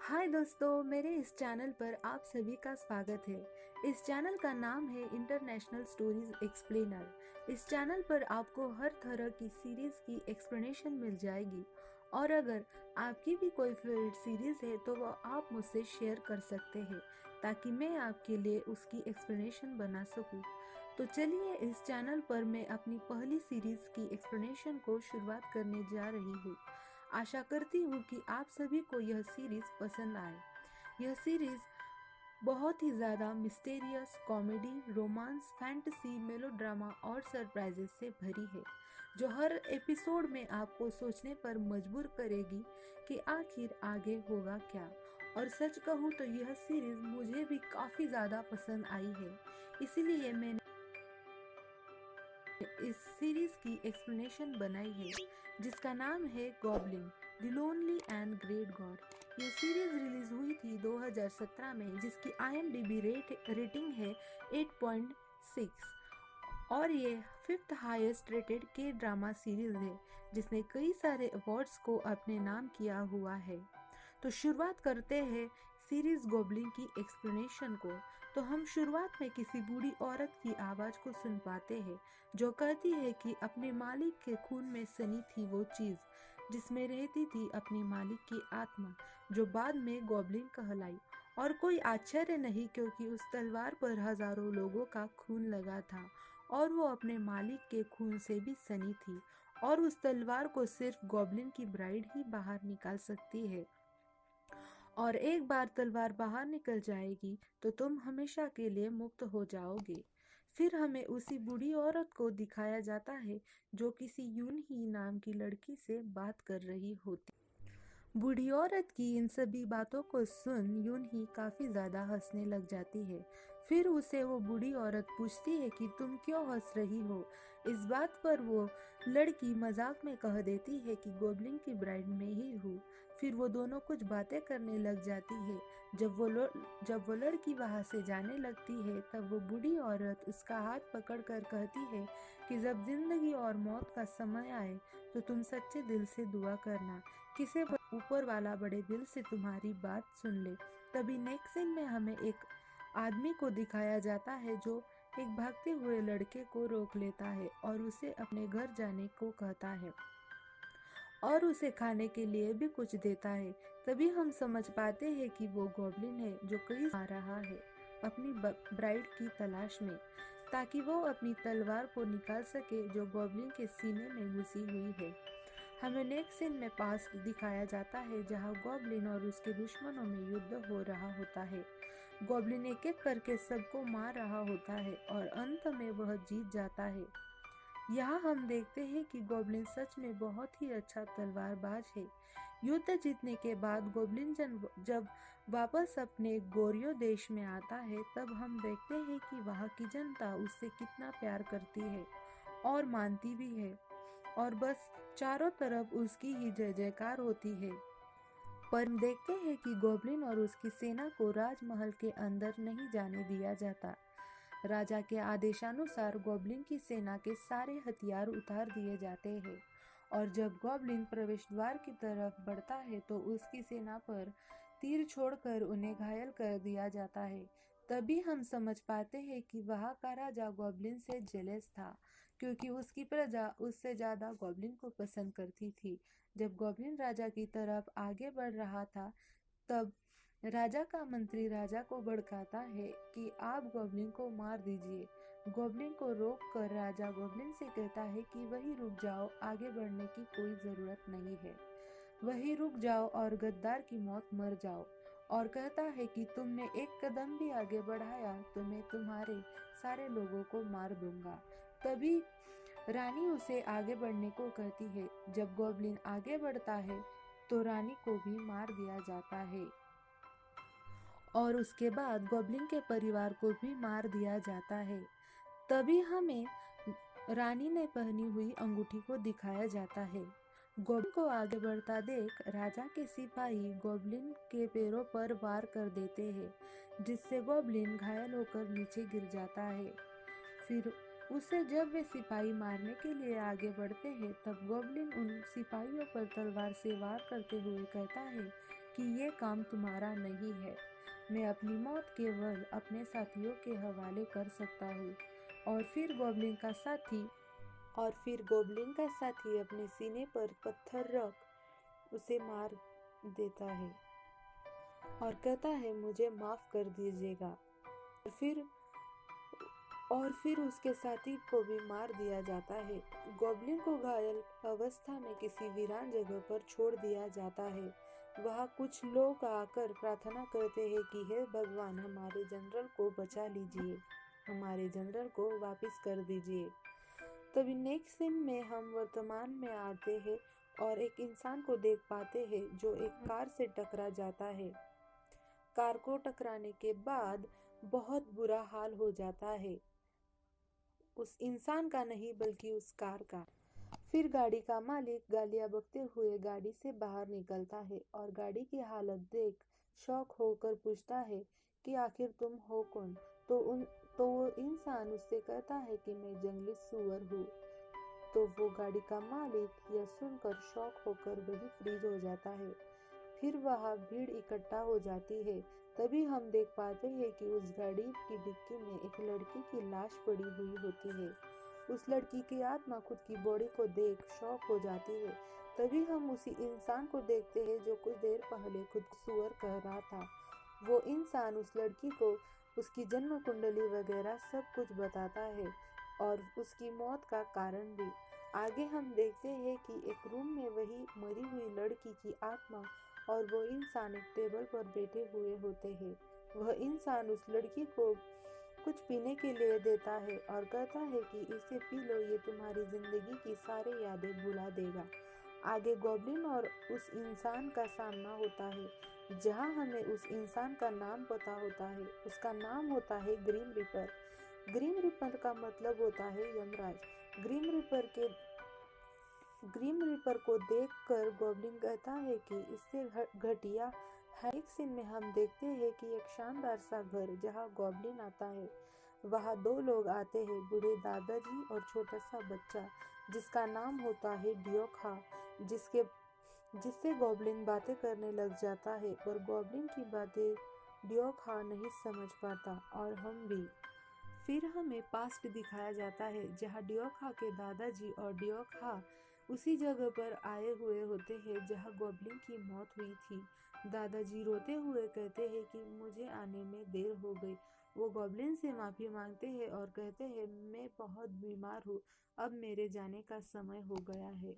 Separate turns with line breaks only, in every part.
हाय दोस्तों, मेरे इस चैनल पर आप सभी का स्वागत है। इस चैनल का नाम है इंटरनेशनल स्टोरीज एक्सप्लेनर। इस चैनल पर आपको हर तरह की सीरीज की एक्सप्लेनेशन मिल जाएगी और अगर आपकी भी कोई फेवरेट सीरीज है तो वो आप मुझसे शेयर कर सकते हैं ताकि मैं आपके लिए उसकी एक्सप्लेनेशन बना सकूं। तो चलिए, इस चैनल पर मैं अपनी पहली सीरीज की एक्सप्लेनेशन को शुरुआत करने जा रही हूँ। आशा करती हूँ कि आप सभी को यह सीरीज पसंद आए। यह सीरीज बहुत ही ज़्यादा mysterious, comedy, romance, fantasy, melodrama और सरप्राइजेस से भरी है, जो हर एपिसोड में आपको सोचने पर मजबूर करेगी कि आखिर आगे होगा क्या। और सच कहूँ तो यह सीरीज मुझे भी काफ़ी ज़्यादा पसंद आई है, इसीलिए मैंने इस सीरीज की एक्सप्लेनेशन बनाई है जिसका नाम है goblin the lonely and great God. ये सीरीज रिलीज हुई थी 2017 में, जिसकी IMDb रेटिंग है 8.6 और ये 5th हाईएस्ट रेटेड के ड्रामा सीरीज है जिसने कई सारे अवार्ड्स को अपने नाम किया हुआ है। तो शुरुआत करते हैं सीरीज गॉब्लिन की एक्सप्लेनेशन को। तो हम शुरुआत में किसी बूढ़ी औरत की आवाज को सुन पाते हैं जो कहती है कि अपने मालिक के खून में सनी थी वो चीज जिसमें रहती थी अपने मालिक की आत्मा, जो बाद में गॉब्लिन कहलाई। और कोई आश्चर्य नहीं, क्योंकि उस तलवार पर हजारों लोगों का खून लगा था और वो अपने मालिक के खून से भी सनी थी, और उस तलवार को सिर्फ गॉब्लिन की ब्राइड ही बाहर निकाल सकती है। और एक बार तलवार बाहर निकल जाएगी तो तुम हमेशा के लिए मुक्त हो जाओगे। फिर हमें उसी बूढ़ी औरत को दिखाया जाता है जो किसी यून ही नाम की लड़की से बात कर रही होती। बूढ़ी औरत की इन सभी बातों को सुन यून ही काफी ज्यादा हंसने लग जाती है। फिर उसे वो बूढ़ी औरत पूछती है कि तुम क्यों हंस रही हो। इस बात पर वो लड़की मजाक में कह देती है कि गोबलिन की ब्राइड में ही हूँ। फिर वो दोनों कुछ बातें करने लग जाती है। जब वो लड़की वहां से जाने लगती है तब वो बूढ़ी औरत उसका हाथ पकड़ कर कहती है कि जब जिंदगी और मौत का समय आए तो तुम सच्चे दिल से दुआ करना, किसे ऊपर वाला बड़े दिल से तुम्हारी बात सुन ले। तभी नेक्स्ट सीन में हमें एक आदमी को दिखाया जाता है जो एक भागते हुए लड़के को रोक लेता है और उसे अपने घर जाने को कहता है और उसे खाने के लिए भी कुछ देता है। तभी हम समझ पाते हैं कि वो गॉब्लिन है जो कहीं आ रहा है अपनी ब्राइड की तलाश में, ताकि वो अपनी तलवार को निकाल सके जो गॉब्लिन के सीने में घुसी हुई है। हमें नेक्स्ट सीन में पास्ट दिखाया जाता है जहां गॉब्लिन और उसके दुश्मनों में युद्ध हो रहा होता है। गॉब्लिन एक एक करके सबको मार रहा होता है और अंत में वह जीत जाता है। यहाँ हम देखते हैं कि गॉब्लिन सच में बहुत ही अच्छा तलवारबाज है। युद्ध जीतने के बाद गॉब्लिन जब वापस अपने गोरियो देश में आता है तब हम देखते हैं कि वहाँ की जनता उससे कितना प्यार करती है और मानती भी है, और बस चारों तरफ उसकी ही जय जयकार होती है। पर हम देखते हैं कि गॉब्लिन और उसकी सेना को राजमहल के अंदर नहीं जाने दिया जाता। राजा के आदेशानुसार गॉब्लिन की सेना के सारे हथियार उतार दिए जाते हैं, और जब गॉब्लिन प्रवेश द्वार की तरफ बढ़ता है तो उसकी सेना पर तीर छोड़कर उन्हें घायल कर दिया जाता है। तभी हम समझ पाते हैं कि वहाँ का राजा गॉब्लिन से जेलस था, क्योंकि उसकी प्रजा उससे ज्यादा गॉब्लिन को पसंद करती थी। जब गॉब्लिन राजा की तरफ आगे बढ़ रहा था तब राजा का मंत्री राजा को भड़काता है कि आप गॉब्लिन को मार दीजिए। गॉब्लिन को रोक कर राजा गॉब्लिन से कहता है कि वही रुक जाओ, आगे बढ़ने की कोई जरूरत नहीं है, वही रुक जाओ और गद्दार की मौत मर जाओ। और कहता है कि तुमने एक कदम भी आगे बढ़ाया तो मैं तुम्हारे सारे लोगों को मार दूंगा। तभी रानी उसे आगे बढ़ने को कहती है। जब गॉब्लिन आगे बढ़ता है तो रानी को भी मार दिया जाता है और उसके बाद गॉब्लिन के परिवार को भी मार दिया जाता है। तभी हमें रानी ने पहनी हुई अंगूठी को दिखाया जाता है। गॉब्लिन को आगे बढ़ता देख राजा के सिपाही गॉब्लिन के पैरों पर वार कर देते हैं, जिससे गॉब्लिन घायल होकर नीचे गिर जाता है। फिर उसे जब वे सिपाही मारने के लिए आगे बढ़ते हैं तब गॉब्लिन उन सिपाहियों पर तलवार से वार करते हुए कहता है कि ये काम तुम्हारा नहीं है। मैं अपनी मौत केवल अपने साथियों के हवाले कर सकता हूँ। और फिर गोब्लिन का साथी अपने सीने पर पत्थर रख उसे मार देता है और कहता है, मुझे माफ कर दीजिएगा। और फिर उसके साथी को भी मार दिया जाता है। गोब्लिन को घायल अवस्था में किसी वीरान जगह पर छोड़ दिया जाता है। वहाँ कुछ लोग आकर प्रार्थना करते हैं कि हे भगवान, हमारे जनरल को बचा लीजिए, हमारे जनरल को वापस कर दीजिए। तभी नेक्स्ट सीन में हम वर्तमान में आते हैं और एक इंसान को देख पाते हैं जो एक कार से टकरा जाता है। कार को टकराने के बाद बहुत बुरा हाल हो जाता है, उस इंसान का नहीं बल्कि उस कार का। फिर गाड़ी का मालिक गालियां बकते हुए गाड़ी से बाहर निकलता है और गाड़ी की हालत देख शॉक होकर पूछता है कि आखिर तुम हो कौन। तो वो इंसान उससे कहता है कि मैं जंगली सूअर हूँ। तो वो गाड़ी का मालिक यह सुनकर शॉक होकर वही फ्रीज हो जाता है। फिर वहाँ भीड़ इकट्ठा हो जाती है। तभी हम देख पाते हैं कि उस गाड़ी की डिक्की में एक लड़की की लाश पड़ी हुई होती है। उस लड़की की आत्मा खुद की बॉडी को देख शॉक हो जाती है। तभी हम उसी इंसान को देखते हैं जो कुछ देर पहले खुद को सुअर कह रहा था। वो इंसान उस लड़की को उसकी जन्म कुंडली वगैरह सब कुछ बताता है और उसकी मौत का कारण भी। आगे हम देखते हैं कि एक रूम में वही मरी हुई लड़की की आत्मा और वो इंसान एक टेबल पर बैठे हुए होते हैं। वह इंसान उस लड़की को कुछ पीने के लिए देता है और कहता है कि इसे पी लो, ये तुम्हारी जिंदगी की सारी यादें भुला देगा। आगे गॉब्लिन और उस इंसान का सामना होता है, जहां हमें उस इंसान का नाम पता होता है। उसका नाम होता है ग्रीम रिपर। ग्रीम रिपर का मतलब होता है यमराज। ग्रीम रिपर को देखकर गॉब्लिन कहता है कि इससे घटिया है। एक सीन में हम देखते हैं कि एक शानदार सा घर जहां गॉब्लिन आता है, वहां दो लोग आते हैं, बूढ़े दादाजी और छोटा सा बच्चा जिसका नाम होता है डियोखा, जिससे गॉब्लिन बातें करने लग जाता है। पर गॉब्लिन की बातें डियोखा नहीं समझ पाता और हम भी। फिर हमें पास्ट दिखाया जाता है जहाँ डियोखा के दादाजी और डियोखा उसी जगह पर आए हुए होते हैं जहाँ गॉब्लिन की मौत हुई थी। दादाजी रोते हुए कहते हैं कि मुझे आने में देर हो गई। वो गॉब्लिन से माफी मांगते हैं और कहते हैं, मैं बहुत बीमार हूँ, अब मेरे जाने का समय हो गया है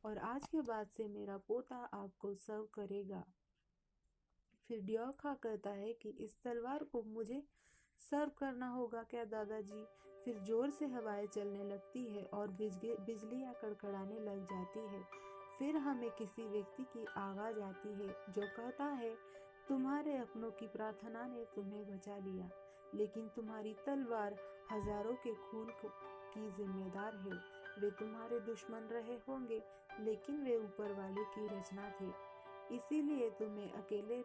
और आज के बाद से मेरा पोता आपको सर्व करेगा। फिर डियोखा कहता है कि इस तलवार को मुझे सर्व करना होगा क्या दादाजी। फिर जोर से हवाएं चलने लगती है और बिजलियां कड़कड़ाने लग जाती है। फिर हमें किसी व्यक्ति की आवाज आती है जो कहता है, तुम्हारे अपनों की प्रार्थना ने तुम्हें बचा लिया, लेकिन तुम्हारी तलवार हजारों के खून की जिम्मेदार है। वे तुम्हारे दुश्मन रहे होंगे, लेकिन वे ऊपर वाले की रचना थे, इसीलिए तुम्हें अकेले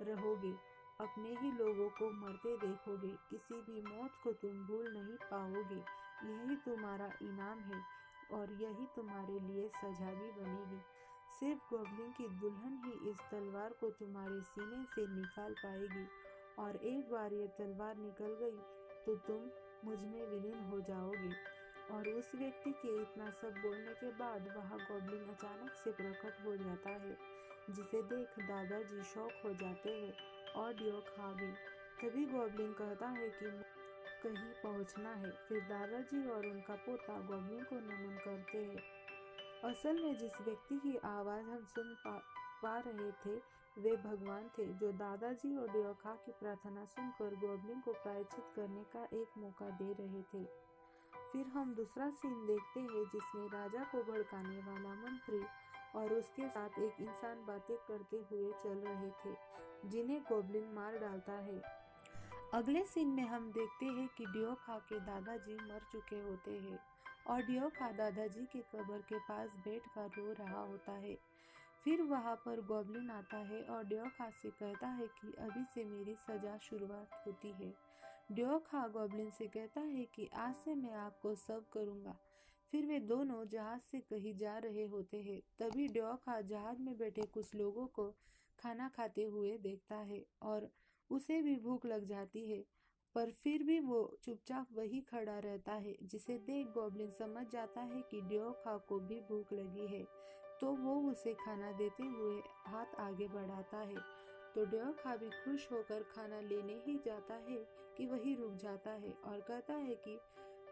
रहोगे, अपने ही लोगों को मरते देखोगे, किसी भी मौत को तुम भूल नहीं पाओगे। यही तुम्हारा इनाम है और यही तुम्हारे लिए सजा भी बनेगी। सिर्फ गॉब्लिन की दुल्हन ही इस तलवार को तुम्हारे सीने से निकाल पाएगी और एक बार ये तलवार निकल गई तो तुम मुझ में विलीन हो जाओगे। और उस व्यक्ति के इतना सब बोलने के बाद वहाँ गॉब्लिन अचानक से प्रकट हो जाता है, जिसे देख दादाजी शॉक हो जाते हैं और डियोखा भी। तभी गॉब्लिन कहता है कि कहीं पहुंचना है। फिर दादाजी और उनका पोता गॉब्लिन को नमन करते हैं। असल में जिस व्यक्ति की आवाज़ हम सुन पा रहे थे वे भगवान थे, जो दादाजी और डियोखा की प्रार्थना सुनकर गॉब्लिन को प्रायश्चित करने का एक मौका दे रहे थे। फिर हम दूसरा सीन देखते हैं जिसमें राजा को भड़काने वाला मंत्री और उसके साथ एक इंसान बातें करते हुए चल रहे थे, जिन्हें गॉब्लिन मार डालता है। अगले सीन में हम देखते हैं कि डियोखा के दादाजी मर चुके होते हैं और डियोखा दादाजी की कब्र के पास बैठकर रो रहा होता है। फिर वहां पर गॉब्लिन आता है और डियोखा से कहता है कि अभी से मेरी सजा शुरुआत होती है। डियोखा गॉब्लिन से कहता है कि आज से मैं आपको सर्व करूंगा। फिर वे दोनों जहाज से कहीं जा रहे होते हैं। तभी डियोखा जहाज में बैठे कुछ लोगों को खाना खाते हुए देखता है और उसे भी भूख लग जाती है, पर फिर भी वो चुपचाप वही खड़ा रहता है, जिसे देख गॉब्लिन समझ जाता है कि ड्योखा को भी भूख लगी है। तो वो उसे खाना देते हुए हाथ आगे बढ़ाता है। तो ड्योखा भी खुश होकर खाना लेने ही जाता है कि वही रुक जाता है और कहता है कि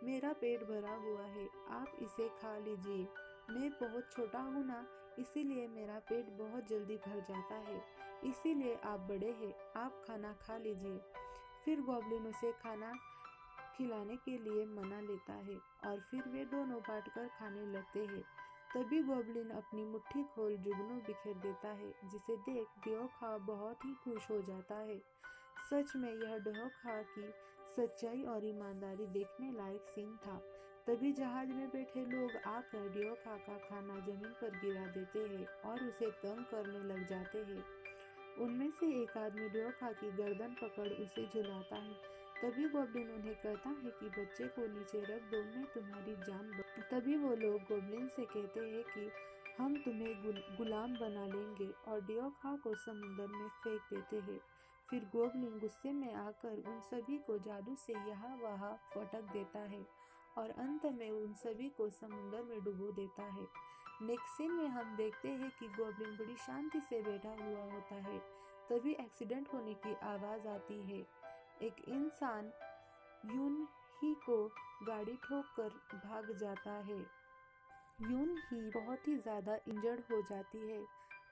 मेरा पेट भरा हुआ है, आप इसे खा लीजिए। मैं बहुत छोटा हूँ ना, इसीलिए मेरा पेट बहुत जल्दी भर जाता है, इसीलिए आप बड़े हैं, आप खाना खा लीजिए। फिर गॉब्लिन उसे खाना खिलाने के लिए मना लेता है और फिर वे दोनों बांटकर खाने लगते हैं। तभी गॉब्लिन अपनी मुट्ठी खोल जुगनू बिखेर देता है, जिसे देख ड्योखा बहुत ही खुश हो जाता है। सच में यह ड्योखा की सच्चाई और ईमानदारी देखने लायक सीन था। तभी जहाज में बैठे लोग आकर ड्योखा का खाना जमीन पर गिरा देते हैं और उसे तंग करने लग जाते हैं। उनमें से एक आदमी ड्योखा की गर्दन पकड़ उसे झुलाता है। तभी गॉब्लिन उन्हें कहता है कि बच्चे को नीचे रख दो, मैं तुम्हारी जान तभी वो लोग गॉब्लिन से कहते हैं कि हम तुम्हें गुलाम बना लेंगे और ड्योखा को समुद्र में फेंक देते हैं। फिर गॉब्लिन गुस्से में आकर उन सभी को जादू से यहाँ वहाँ फटक देता है और अंत में उन सभी को समुद्र में डुबो देता है। नेक्स्ट सीन में हम देखते हैं कि गॉब्लिन बड़ी शांति से बैठा हुआ होता है। तभी एक्सीडेंट होने की आवाज आती है। एक इंसान यून ही को गाड़ी ठोक कर भाग जाता है। यून ही बहुत ही ज्यादा इंजर्ड हो जाती है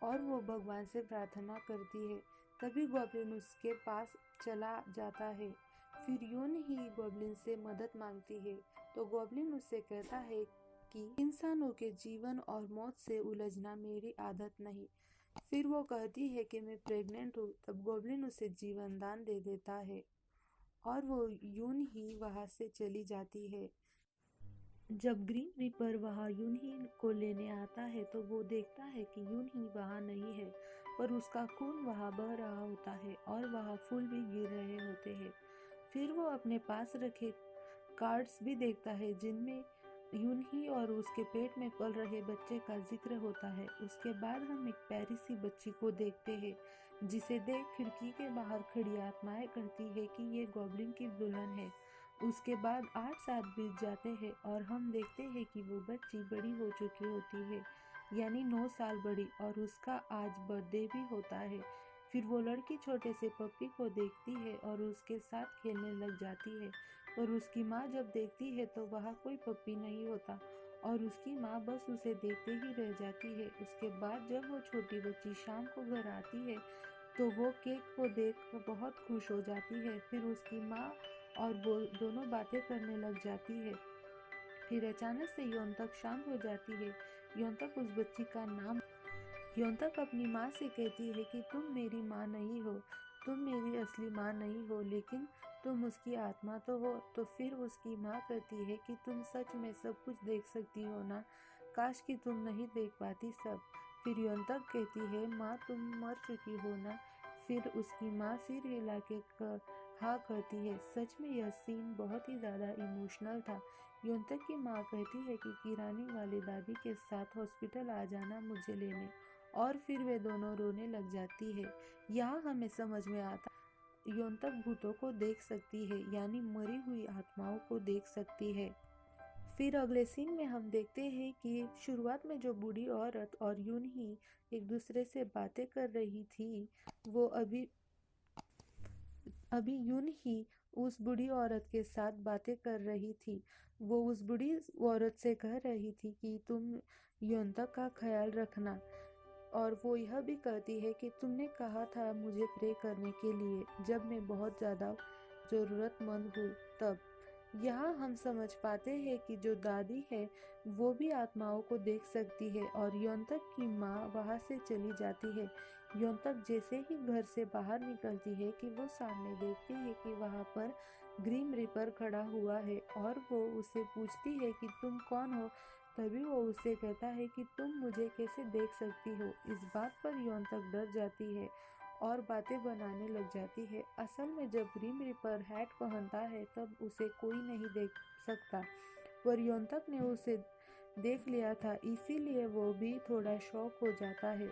और वो भगवान से प्रार्थना करती है। तभी गॉब्लिन उसके पास चला जाता है। फिर यून ही गॉब्लिन से मदद मांगती है, तो गॉब्लिन उससे कहता है कि इंसानों के जीवन और मौत से उलझना मेरी आदत नहीं। फिर वो कहती है कि मैं प्रेग्नेंट हूँ। तब गॉब्लिन उसे जीवन दान दे देता है और वो यून ही वहां से चली जाती है। जब ग्रीन रीपर वहां यून ही को लेने आता है तो वो देखता है कि यून ही वहां नहीं है, पर उसका खून वहां बह रहा होता है और वहां फूल भी गिर रहे होते हैं। फिर वो अपने पास रखे कार्ड्स भी देखता है जिनमें यून ही और उसके पेट में पल रहे बच्चे का जिक्र होता है। उसके बाद हम एक प्यारी सी बच्ची को देखते हैं, जिसे देख खिड़की के बाहर खड़ी आत्माएं कहती है कि ये गॉब्लिन की दुल्हन है। उसके बाद 8 साल बीत जाते हैं और हम देखते हैं कि वो बच्ची बड़ी हो चुकी होती है, यानी 9 साल बड़ी, और उसका आज बर्थडे भी होता है। फिर वो लड़की छोटे से पप्पी को देखती है और उसके साथ खेलने लग जाती है, पर उसकी माँ जब देखती है तो वहाँ कोई पप्पी नहीं होता और उसकी माँ बस उसे देखते ही रह जाती है। उसके बाद जब वो छोटी बच्ची शाम को घर आती है तो वो केक को देख कर बहुत खुश हो जाती है। फिर उसकी माँ और वो दोनों बातें करने लग जाती है। फिर अचानक से योनतक शांत हो जाती है। योनतक उस बच्ची का नाम योनतक अपनी माँ से कहती है कि तुम मेरी माँ नहीं हो, तुम मेरी असली माँ नहीं हो, लेकिन तुम उसकी आत्मा तो हो। तो फिर उसकी माँ कहती है कि तुम सच में सब कुछ देख सकती हो ना, काश कि तुम नहीं देख पाती सब। फिर योनतक कहती है माँ तुम मर चुकी हो ना। फिर उसकी माँ सिर हिला के हाँ कहती है। सच में यह सीन बहुत ही ज़्यादा इमोशनल था। योनतक की माँ कहती है कि किरानी वाली दादी के साथ हॉस्पिटल आ जाना मुझे लेने, और फिर वे दोनों रोने लग जाती है। यहाँ हमें समझ में आता योनतक भूतों को देख सकती है, यानी मरी हुई आत्माओं को देख सकती है। फिर अगले सीन में हम देखते हैं कि शुरुआत में जो बूढ़ी औरत और यून ही एक दूसरे से बातें कर रही थी, वो अभी अभी यून ही उस बूढ़ी औरत के साथ बातें कर रही थी। वो उस बूढ़ी औरत से कह रही थी कि तुम योनतक का ख्याल रखना, और वो यह भी कहती है कि तुमने कहा था मुझे प्रे करने के लिए जब मैं बहुत ज़्यादा ज़रूरतमंद हूँ तब। यहाँ हम समझ पाते हैं कि जो दादी है वो भी आत्माओं को देख सकती है और योनतक की माँ वहाँ से चली जाती है। योनतक जैसे ही घर से बाहर निकलती है कि वो सामने देखती है कि वहाँ पर ग्रीम रीपर खड़ा हुआ है और वो उसे पूछती है कि तुम कौन हो। तभी वो उससे कहता है कि तुम मुझे कैसे देख सकती हो। इस बात पर योनतक डर जाती है और बातें बनाने लग जाती है। असल में जब ग्रीम रीपर हैट पहनता है तब उसे कोई नहीं देख सकता, पर योनतक ने उसे देख लिया था, इसीलिए वो भी थोड़ा शॉक हो जाता है।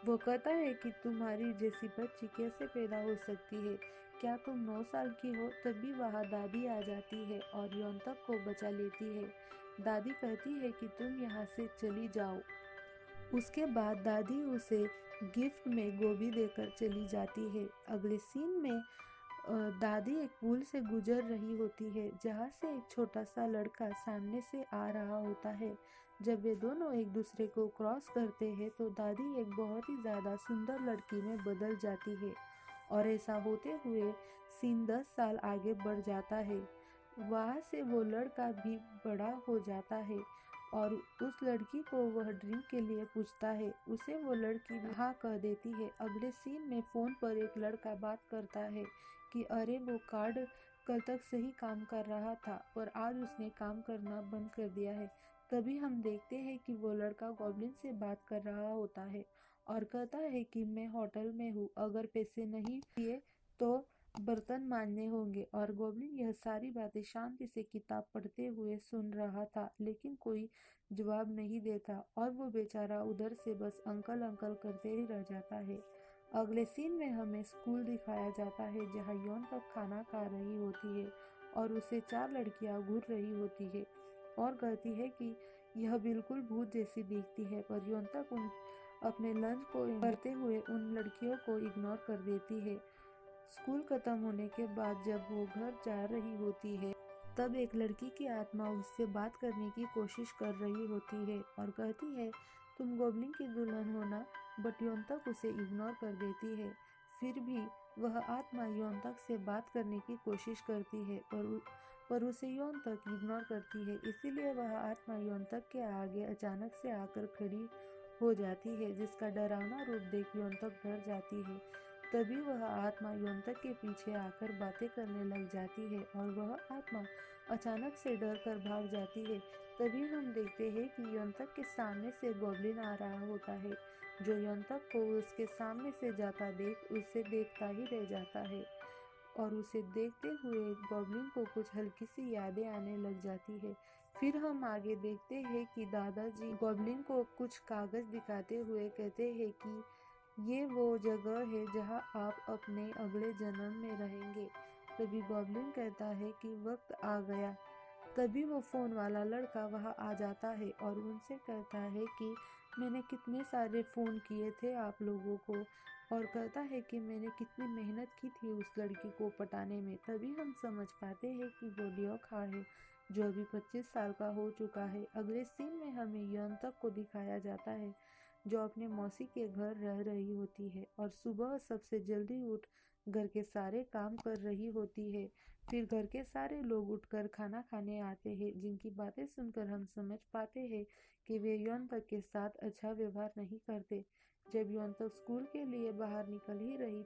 वो कहता है कि तुम्हारी जैसी बच्ची कैसे पैदा हो सकती है, क्या तुम 9 साल की हो? तभी वहाँ दादी आ जाती है और योंतक को बचा लेती है। दादी कहती है कि तुम यहाँ से चली जाओ। उसके बाद दादी उसे गिफ्ट में गोभी देकर चली जाती है। अगले सीन में दादी एक पुल से गुजर रही होती है जहाँ से एक छोटा सा लड़का सामने से आ रहा होता है। जब वे दोनों एक दूसरे को क्रॉस करते हैं तो दादी एक बहुत ही ज़्यादा सुंदर लड़की में बदल जाती है और ऐसा होते हुए सीन 10 साल आगे बढ़ जाता है। वहाँ से वो लड़का भी बड़ा हो जाता है और उस लड़की को वह ड्रिंक के लिए पूछता है। उसे वो लड़की भी हाँ कह देती है। अगले सीन में फ़ोन पर एक लड़का बात करता है कि अरे वो कार्ड कल तक सही काम कर रहा था पर आज उसने काम करना बंद कर दिया है। तभी हम देखते हैं कि वो लड़का गॉब्लिन से बात कर रहा होता है और कहता है कि मैं होटल में हूँ, अगर पैसे नहीं दिए तो बर्तन मांजने होंगे। और गॉब्लिन यह सारी बातें शांति से किताब पढ़ते हुए सुन रहा था लेकिन कोई जवाब नहीं देता और वो बेचारा उधर से बस अंकल अंकल करते ही रह जाता है। अगले सीन में हमें स्कूल दिखाया जाता है जहाँ यौन तक खाना खा रही होती है और उसे 4 लड़कियां घूर रही होती है और कहती है कि यह बिल्कुल भूत जैसी दिखती है, पर यौन तक उन अपने लंच को करते हुए उन लड़कियों को इग्नोर कर देती है। स्कूल खत्म होने के बाद जब वो घर जा रही होती है तब एक लड़की की आत्मा उससे बात करने की कोशिश कर रही होती है और कहती है तुम गॉब्लिन की दुल्हन हो ना, बट योंतक उसे इग्नोर कर देती है। फिर भी वह आत्मा योंतक से बात करने की कोशिश करती है पर उसे योंतक इग्नोर करती है। इसीलिए वह आत्मा योंतक के आगे अचानक से आकर खड़ी हो जाती है जिसका डरावना रूप देख योंतक डर जाती है। तभी वह आत्मा योंतक के पीछे आकर बातें करने लग जाती है और वह आत्मा अचानक से डर कर भाग जाती है। तभी हम देखते हैं कि योंतक के सामने से गॉब्लिन आ रहा होता है जो योंतक को उसके सामने से जाता देख उसे देखता ही रह जाता है और उसे देखते हुए गॉब्लिन को कुछ हल्की सी यादें आने लग जाती है। फिर हम आगे देखते हैं कि दादाजी गॉब्लिन को कुछ कागज दिखाते हुए कहते हैं कि ये वो जगह है जहाँ आप अपने अगले जन्म में रहेंगे। तभी गॉब्लिन कहता है कि वक्त आ गया। तभी वो फ़ोन वाला लड़का वहाँ आ जाता है और उनसे कहता है कि मैंने कितने सारे फ़ोन किए थे आप लोगों को और कहता है कि मैंने कितनी मेहनत की थी उस लड़की को पटाने में। तभी हम समझ पाते हैं कि वो लियो खा है जो अभी 25 साल का हो चुका है। अगले सीन में हमें योंतक को दिखाया जाता है जो अपने मौसी के घर रह रही होती है और सुबह सबसे जल्दी उठ घर के सारे काम कर रही होती है। फिर घर के सारे लोग उठकर खाना खाने आते हैं जिनकी बातें सुनकर हम समझ पाते हैं कि वे योंतक के साथ अच्छा व्यवहार नहीं करते। जब योंतक स्कूल के लिए बाहर निकल ही रही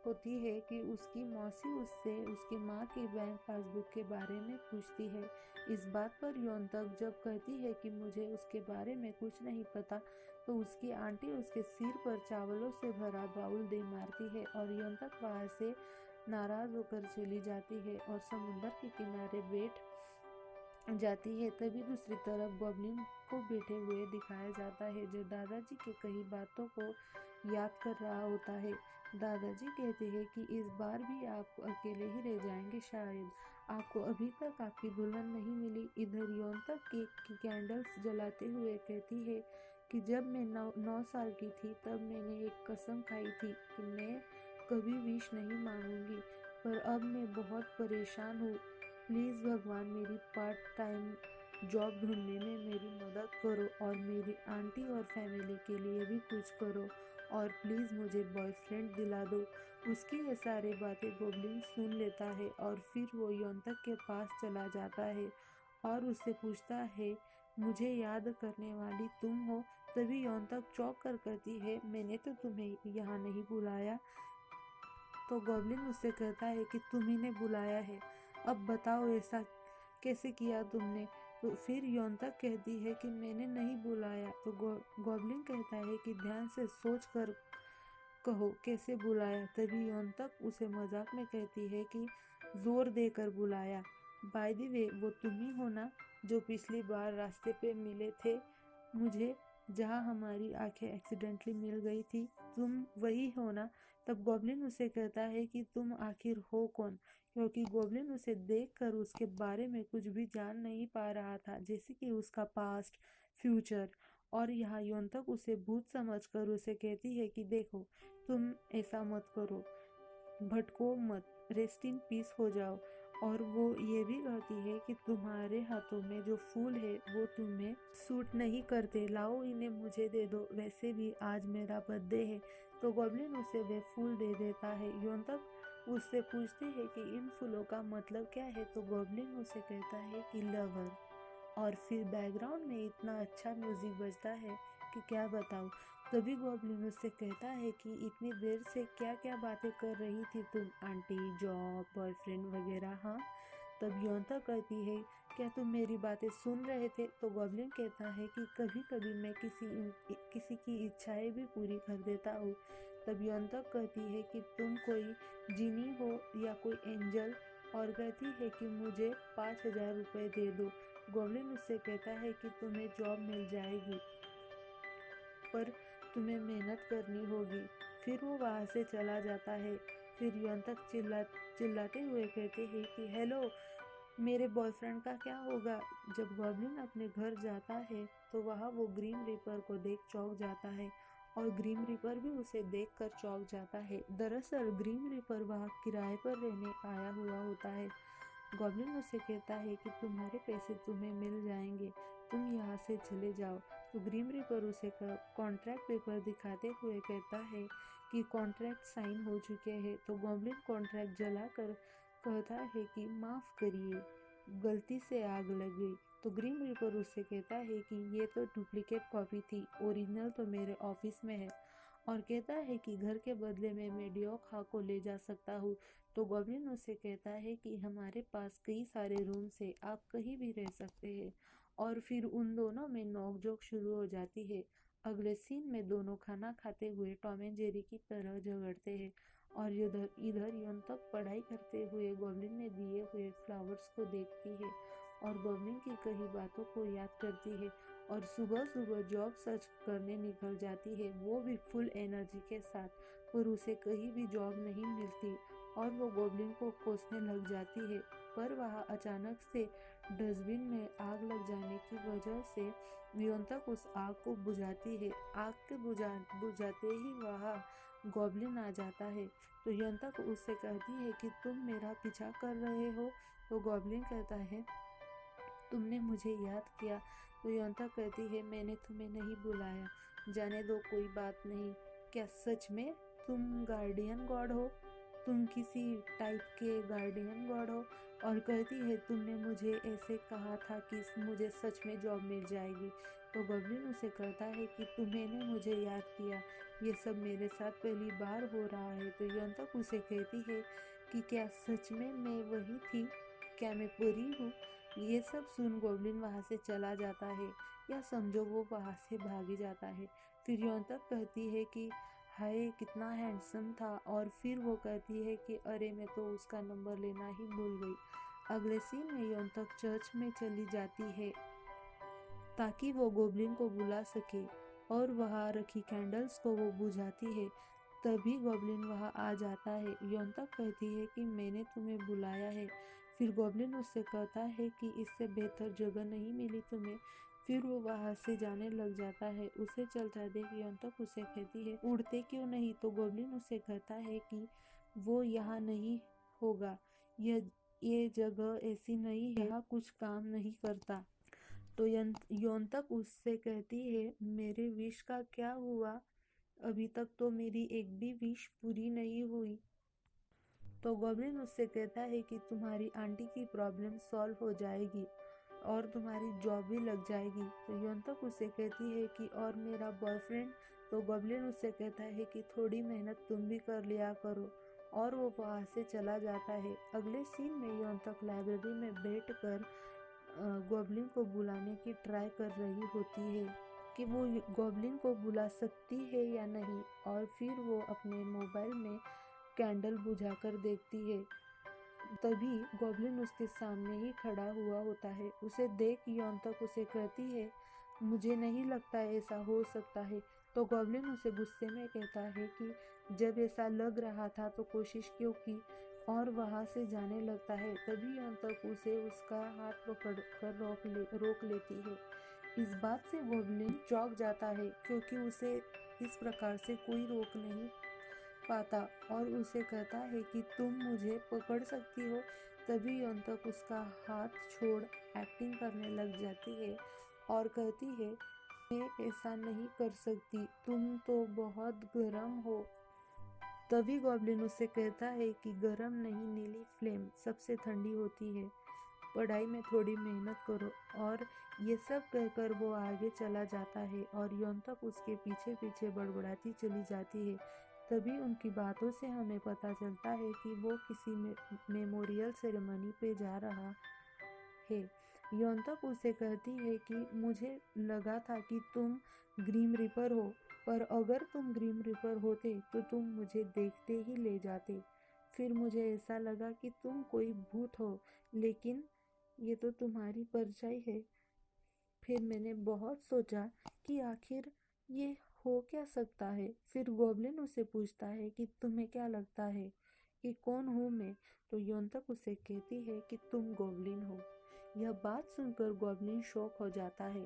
होती है कि उसकी मौसी उससे उसकी माँ की बैंक पासबुक के बारे में पूछती है। इस बात पर योंतक जब कहती है कि मुझे उसके बारे में कुछ नहीं पता तो उसकी आंटी उसके सिर पर चावलों से भरा बाउल दे मारती है और योंतक वहाँ से नाराज होकर चली जाती है और समुद्र के किनारे बैठ जाती है। तभी दूसरी तरफ गॉब्लिन को बैठे हुए दिखाया जाता है जो दादाजी की कई बातों को याद कर रहा होता है। दादाजी कहते हैं कि इस बार भी आप अकेले ही रह जाएंगे, शायद आपको अभी तक आपकी दुल्हन नहीं मिली। इधर योंतक केक की कैंडल्स जलाते हुए कहती है कि जब मैं 9 साल की थी तब मैंने एक कसम खाई थी कि मैं कभी विश नहीं मांगूंगी, पर अब मैं बहुत परेशान हूँ। प्लीज़ भगवान मेरी पार्ट टाइम जॉब ढूंढने में मेरी मदद करो और मेरी आंटी और फैमिली के लिए भी कुछ करो और प्लीज़ मुझे बॉयफ्रेंड दिला दो। उसकी ये सारी बातें गॉब्लिन सुन लेता है और फिर वो योंतक के पास चला जाता है और उससे पूछता है मुझे याद करने वाली तुम हो? तभी योंतक चौंक कर कहती है मैंने तो तुम्हें यहाँ नहीं बुलाया। तो गॉब्लिन उससे कहता है कि तुम्ही ने बुलाया है, अब बताओ ऐसा कैसे किया तुमने? तो फिर योंतक कहती है कि मैंने नहीं बुलाया। तो गॉब्लिन कहता है कि ध्यान से सोच कर कहो कैसे बुलाया। तभी योंतक उसे मजाक में कहती है कि जोर देकर बुलाया। बाय द वे वो तुम ही हो ना जो पिछली बार रास्ते पे मिले थे मुझे? जहाँ हमारी आंखें एक्सीडेंटली मिल गई थी, तुम वही हो ना? तब गॉब्लिन उसे कहता है कि तुम आखिर हो कौन, क्योंकि गॉब्लिन उसे देखकर उसके बारे में कुछ भी जान नहीं पा रहा था, जैसे कि उसका पास्ट, फ्यूचर। और यहाँ योनतक उसे भूत समझकर उसे कहती है कि देखो, तुम ऐसा मत करो, भटको मत, रेस्ट इन पीस हो जाओ। और वो ये भी कहती है कि तुम्हारे हाथों में जो फूल है वो तुम्हें सूट नहीं करते, लाओ इन्हें मुझे दे दो, वैसे भी आज मेरा बर्थडे है। तो गॉब्लिन उसे वे फूल दे देता है। योनतक उससे पूछती है कि इन फूलों का मतलब क्या है, तो गॉब्लिन उसे कहता है कि लवर। और फिर बैकग्राउंड में इतना अच्छा म्यूजिक बजता है कि क्या बताऊँ। तभी गॉब्लिन उससे कहता है कि इतनी देर से क्या क्या बातें कर रही थी तुम, आंटी, जॉब, बॉयफ्रेंड वगैरह? हाँ। तब योनता कहती है, क्या तुम मेरी बातें सुन रहे थे? तो गॉब्लिन कहता है कि कभी कभी मैं किसी की इच्छाएं भी पूरी कर देता हूँ। तब योनता कहती है कि तुम कोई जीनी हो या कोई एंजल, और कहती है कि मुझे 5,000 रुपये दे दो। गॉब्लिन उससे कहता है कि तुम्हें जॉब मिल जाएगी, पर तुम्हें मेहनत करनी होगी। फिर वो वहाँ से चला जाता है। फिर योनतक चिल्लाते हुए कहते हैं कि हेलो, मेरे बॉयफ्रेंड का क्या होगा? जब गॉब्लिन अपने घर जाता है तो वहाँ वो ग्रीन रीपर को देख चौंक जाता है, और ग्रीन रीपर भी उसे देखकर चौंक जाता है। दरअसल ग्रीन रीपर वहाँ किराए पर रहने आया हुआ होता है। गॉब्लिन उसे कहता है कि तुम्हारे पैसे तुम्हें मिल जाएंगे, तुम यहाँ से चले जाओ। तो ग्रीन रीपर उसे कॉन्ट्रैक्ट पेपर दिखाते हुए कहता है कि कॉन्ट्रैक्ट साइन हो चुके हैं। तो गॉब्लिन कॉन्ट्रैक्ट जलाकर कहता है कि माफ़ करिए, गलती से आग लग गई। तो ग्रीन रीपर उससे कहता है कि ये तो डुप्लीकेट कॉपी थी, ओरिजिनल तो मेरे ऑफिस में है। और कहता है कि घर के बदले में मैं डिओखा को ले जा सकता हूँ। तो गॉब्लिन उससे कहता है कि हमारे पास कई सारे रूम्स है, आप कहीं भी रह सकते हैं। और फिर उन दोनों में नोकझोंक शुरू हो जाती है। अगले सीन में दोनों खाना खाते हुए टॉम एंड जेरी की तरह झगड़ते हैं। और इधर इधर योनतक पढ़ाई करते हुए गॉब्लिन ने दिए हुए फ्लावर्स को देखती है और गॉब्लिन की कही बातों को याद करती है, और सुबह सुबह जॉब सर्च करने निकल जाती है, वो भी फुल एनर्जी के साथ। पर उसे कहीं भी जॉब नहीं मिलती और वो गॉब्लिन को कोसने लग जाती है। पर वहाँ अचानक से डस्टबिन में आग लग जाने की वजह से वियोंतक उस आग को बुझाती है। आग के बुझाते ही वहाँ गॉब्लिन आ जाता है। तो योंतक उससे कहती है कि तुम मेरा पीछा कर रहे हो? तो गॉब्लिन कहता है, तुमने मुझे याद किया? तो योंता कहती है, मैंने तुम्हें नहीं बुलाया, जाने दो, कोई बात नहीं। क्या सच में तुम गार्डियन गॉड हो? तुम किसी टाइप के गार्डियन गॉड हो? और कहती है, तुमने मुझे ऐसे कहा था कि मुझे सच में जॉब मिल जाएगी। तो गॉब्लिन उसे कहता है कि तुम्हें मुझे याद किया, ये सब मेरे साथ पहली बार हो रहा है। तो योंतक उसे कहती है कि क्या सच में मैं वही थी? क्या मैं परी हूँ? ये सब सुन गॉब्लिन वहाँ से चला जाता है, या समझो वो वहाँ से भागी जाता है। फिर योंतक कहती है कि हाय कितना हैंडसम था, और फिर वो कहती है कि अरे मैं तो उसका नंबर लेना ही भूल गई। अगले सीन में योंतक चर्च में चली जाती है ताकि वो गॉब्लिन को बुला सके, और वहाँ रखी कैंडल्स को वो बुझाती है। तभी गॉब्लिन वहाँ आ जाता है। योंतक कहती है कि मैंने तुम्हें बुलाया है। फिर गॉब्लिन उससे कहता है कि इससे बेहतर जगह नहीं मिली तुम्हें। फिर वो वहाँ से जाने लग जाता है। उसे चलता देख योंतक उसे कहती है, उड़ते क्यों नहीं? तो गॉब्लिन उससे कहता है कि वो यहाँ नहीं होगा, ये जगह ऐसी नहीं है, यहाँ कुछ काम नहीं करता। तो योंतक उससे कहती है, मेरे विश का क्या हुआ? अभी तक तो मेरी एक भी विश पूरी नहीं हुई। तो गॉब्लिन उससे कहता है कि तुम्हारी आंटी की प्रॉब्लम सॉल्व हो जाएगी और तुम्हारी जॉब भी लग जाएगी। तो योंतक उससे कहती है कि और मेरा बॉयफ्रेंड? तो गॉब्लिन उससे कहता है कि थोड़ी मेहनत तुम भी कर लिया करो, और वो वहाँ से चला जाता है। अगले सीन में योंतक लाइब्रेरी में बैठकर गॉब्लिन को बुलाने की ट्राई कर रही होती है कि वो गॉब्लिन को बुला सकती है या नहीं। और फिर वो अपने मोबाइल में कैंडल बुझाकर देखती है। तभी गॉब्लिन उसके सामने ही खड़ा हुआ होता है। उसे देख योंतक उसे कहती है, मुझे नहीं लगता ऐसा हो सकता है। तो गॉब्लिन उसे गुस्से में कहता है कि जब ऐसा लग रहा था तो कोशिश क्यों की, और वहां से जाने लगता है। तभी योंतक उसे उसका हाथ पकड़ कर रोक लेती है। इस बात से गॉब्लिन चौंक जाता है क्योंकि उसे इस प्रकार से कोई रोक नहीं पाता, और उसे कहता है कि तुम मुझे पकड़ सकती हो। तभी योंतक उसका हाथ छोड़ एक्टिंग करने लग जाती है और कहती है, मैं ऐसा नहीं कर सकती, तुम तो बहुत गर्म हो। तभी गॉब्लिन उससे कहता है कि गर्म नहीं, नीली फ्लेम सबसे ठंडी होती है, पढ़ाई में थोड़ी मेहनत करो। और ये सब कहकर वो आगे चला जाता है और योंतक उसके पीछे पीछे बड़बड़ाती चली जाती है। तभी उनकी बातों से हमें पता चलता है कि वो किसी मेमोरियल सेरेमनी पे जा रहा है। योंतक उसे कहती है कि मुझे लगा था कि तुम ग्रीम रीपर हो, पर अगर तुम ग्रीम रीपर होते तो तुम मुझे देखते ही ले जाते। फिर मुझे ऐसा लगा कि तुम कोई भूत हो, लेकिन ये तो तुम्हारी परछाई है। फिर मैंने बहुत सोचा कि आखिर ये हो क्या सकता है। फिर गॉब्लिन उससे पूछता है कि तुम्हें क्या लगता है कि कौन हूँ मैं। तो योंतक उसे कहती है कि तुम गॉब्लिन हो। यह बात सुनकर गॉब्लिन शॉक हो जाता है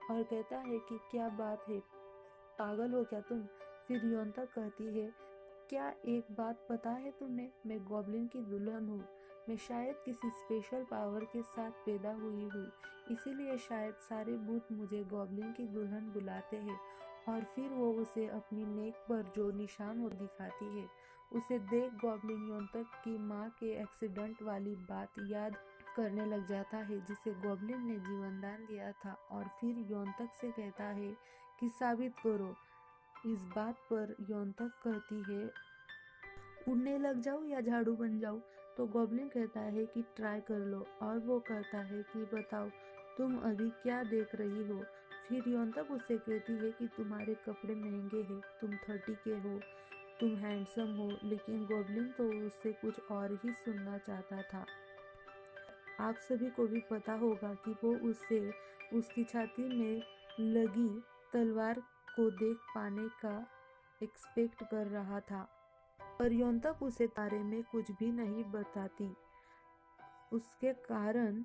और कहता है कि क्या बात है, पागल हो क्या तुम। फिर योंतक कहती है, क्या एक बात पता है तुम्हें, मैं गॉब्लिन की दुल्हन हूँ। मैं शायद किसी स्पेशल पावर के साथ पैदा हुई हूँ, इसीलिए शायद सारे भूत मुझे गॉब्लिन की दुल्हन बुलाते हैं। और फिर वो उसे अपनी नेक पर जो निशान हो दिखाती है। उसे देख गॉब्लिन योंतक की माँ के एक्सीडेंट वाली बात याद करने लग जाता है, जिसे गॉब्लिन ने जीवनदान दिया था। और फिर योंतक से कहता है कि साबित करो। इस बात पर योंतक कहती है, उड़ने लग जाऊं या झाड़ू बन जाऊं। तो गॉब्लिन कहता है कि ट्राई कर लो। और वो कहता है कि बताओ तुम अभी क्या देख रही हो। फिर योंतक उससे कहती है कि तुम्हारे कपड़े महंगे हैं, तुम 30 के हो, तुम हैंडसम हो। लेकिन गॉब्लिन तो उससे कुछ और ही सुनना चाहता था। आप सभी को भी पता होगा कि वो उससे उसकी छाती में लगी तलवार को देख पाने का एक्सपेक्ट कर रहा था, पर योंतक उसे तारे में कुछ भी नहीं बताती। उसके कारण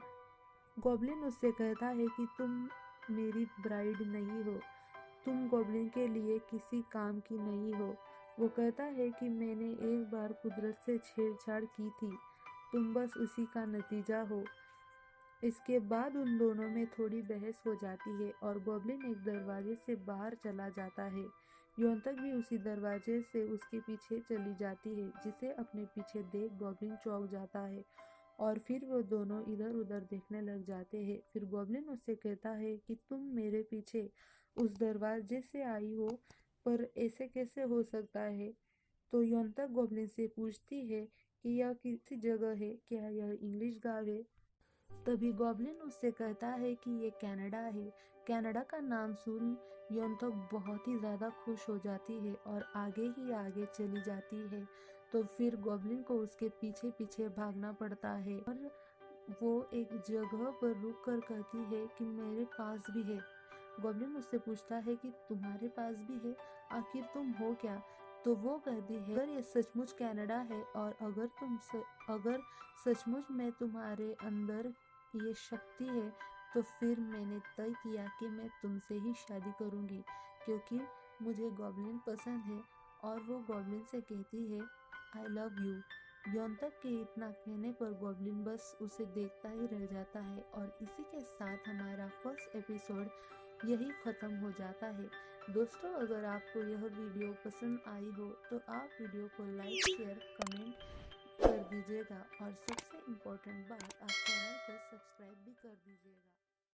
गॉब्लिन उससे कहता है कि तुम मेरी ब्राइड नहीं हो, तुम गॉब्लिन के लिए किसी काम की नहीं हो। वो कहता है कि मैंने एक बार कुदरत से छेड़छाड़ की थी, तुम बस उसी का नतीजा हो। इसके बाद उन दोनों में थोड़ी बहस हो जाती है और गॉब्लिन एक दरवाजे से बाहर चला जाता है। योंतक भी उसी दरवाजे से उसके पीछे चली जाती है, जिसे अपने पीछे देख गॉब्लिन चौंक जाता है और फिर वो दोनों इधर उधर देखने लग जाते हैं। फिर गॉब्लिन उससे कहता है कि तुम मेरे पीछे उस दरवाजे से आई हो, पर ऐसे कैसे हो सकता है। तो योंतक गॉब्लिन से पूछती है कि यह किसी जगह है क्या, यह इंग्लिश गाँव है। तभी गॉब्लिन उससे कहता है कि ये कनाडा है। कनाडा का नाम सुन योंतक बहुत ही ज़्यादा खुश हो जाती है और आगे ही आगे चली जाती है। तो फिर गॉब्लिन को उसके पीछे पीछे भागना पड़ता है और वो एक जगह पर रुक कर कहती है कि मेरे पास भी है। गॉब्लिन उससे पूछता है कि तुम्हारे पास भी है, आखिर तुम हो क्या। तो वो कहती है, अगर ये सचमुच कनाडा है और अगर सचमुच में तुम्हारे अंदर ये शक्ति है, तो फिर मैंने तय किया कि मैं तुमसे ही शादी करूंगी, क्योंकि मुझे गॉब्लिन पसंद है। और वो गॉब्लिन से कहती है, आई लव यू। योंतक के इतना कहने पर गॉब्लिन बस उसे देखता ही रह जाता है। और इसी के साथ हमारा फर्स्ट एपिसोड यही ख़त्म हो जाता है। दोस्तों, अगर आपको यह वीडियो पसंद आई हो तो आप वीडियो को लाइक, शेयर, कमेंट कर दीजिएगा और सबसे इम्पोर्टेंट बात, आप चैनल को सब्सक्राइब भी कर दीजिएगा।